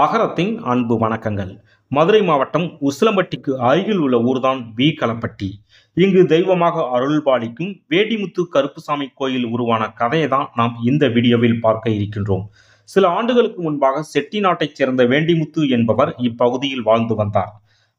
அகரத்தின் அன்பு வணக்கங்கள். மதுரை மாவட்டம் உசிலம்பட்டிக்கு அருகில் உள்ள ஊர்தான் வீக்கலப்பட்டி. இங்கு தெய்வமாக அருள்பாலிக்கும் வேண்டிமுத்து கருப்புசாமி கோயில் உருவான கதையை தான் நாம் இந்த வீடியோவில் பார்க்க இருக்கின்றோம். சில ஆண்டுகளுக்கு முன்பாக செட்டிநாட்டைச் சேர்ந்த வேண்டிமுத்து என்பவர் இப்பகுதியில் வாழ்ந்து வந்தார்.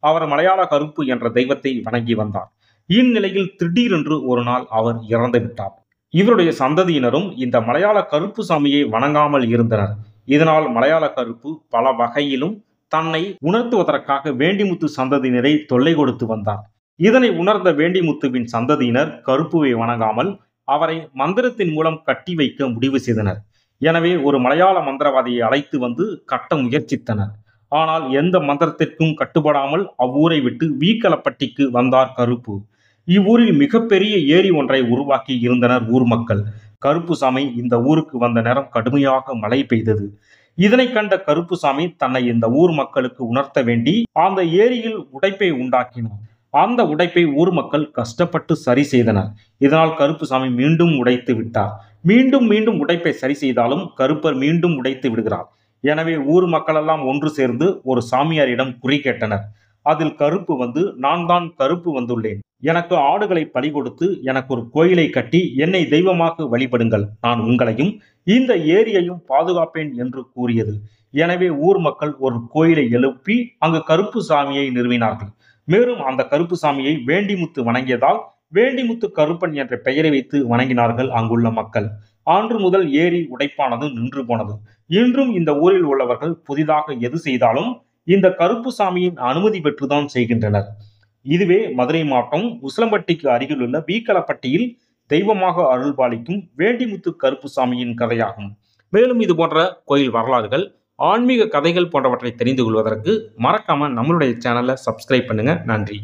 அவர் மலையாள கருப்பு என்ற தெய்வத்தை வணங்கி வந்தார். இந்நிலையில் திடீரென்று ஒரு நாள் அவர் இறந்துவிட்டார். இவருடைய சந்ததியினரும் இந்த மலையாள கருப்புசாமியை வணங்காமல் இருந்தனர். இதனால் மலையாள கருப்பு பல வகையிலும் தன்னை உணர்த்துவதற்காக வேண்டிமுத்து சந்ததியினரை தொல்லை கொடுத்து வந்தார். இதனை உணர்ந்த வேண்டிமுத்துவின் சந்ததியினர் கருப்புவை வணங்காமல் அவரை மந்திரத்தின் மூலம் கட்டி வைக்க முடிவு செய்தனர். எனவே ஒரு மலையாள மந்திரவாதியை அழைத்து வந்து கட்ட முயற்சித்தனர். ஆனால் எந்த மந்திரத்திற்கும் கட்டுப்படாமல் அவ்வூரை விட்டு வீக்கலப்பட்டிக்கு வந்தார் கருப்பு. இவ்வூரில் மிகப்பெரிய ஏரி ஒன்றை உருவாக்கி இருந்தனர் ஊர் மக்கள். கருப்புசாமி இந்த ஊருக்கு வந்த நேரம் கடுமையாக மழை பெய்தது. இதனை கண்ட கருப்புசாமி தன்னை இந்த ஊர் மக்களுக்கு உணர்த்த வேண்டி அந்த ஏரியில் உடைப்பை உண்டாக்கினார். அந்த உடைப்பை ஊர் மக்கள் கஷ்டப்பட்டு சரி செய்தனர். இதனால் கருப்புசாமி மீண்டும் உடைத்து விட்டார். மீண்டும் மீண்டும் உடைப்பை சரி செய்தாலும் கருப்பர் மீண்டும் உடைத்து விடுகிறார். எனவே ஊர் மக்களெல்லாம் ஒன்று சேர்ந்து ஒரு சாமியாரிடம் குறி கேட்டனர். அதில் கருப்பு வந்து, நான் தான் கருப்பு வந்துள்ளேன், எனக்கு ஆடுகளை பலி கொடுத்து எனக்கு ஒரு கோயிலை கட்டி என்னை தெய்வமாக வழிபடுங்கள், நான் உங்களையும் இந்த ஏரியையும் பாதுகாப்பேன் என்று கூறியது. எனவே ஊர் மக்கள் ஒரு கோயிலை எழுப்பி அங்கு கருப்பு சாமியை நிறுவினார்கள். மேலும் அந்த கருப்பு சாமியை வேண்டிமுத்து வணங்கியதால் வேண்டிமுத்து கருப்பன் என்ற பெயரை வைத்து வணங்கினார்கள் அங்குள்ள மக்கள். அன்று முதல் ஏரி உடைப்பானது நின்று போனது. இன்றும் இந்த ஊரில் உள்ளவர்கள் புதிதாக எது செய்தாலும் இந்த கருப்புசாமியின் அனுமதி பெற்றுதான் செய்கின்றனர். இதுவே மதுரை மாவட்டம் உசிலம்பட்டிக்கு அருகில் உள்ள வீக்கலப்பட்டியில் தெய்வமாக அருள்பாலிக்கும் வேண்டிமுத்து கருப்புசாமியின் கதையாகும். மேலும் இது போன்ற கோயில் வரலாறுகள், ஆன்மீக கதைகள் போன்றவற்றை தெரிந்து கொள்வதற்கு மறக்காம நம்மளுடைய சேனலை சப்ஸ்கிரைப் பண்ணுங்க. நன்றி.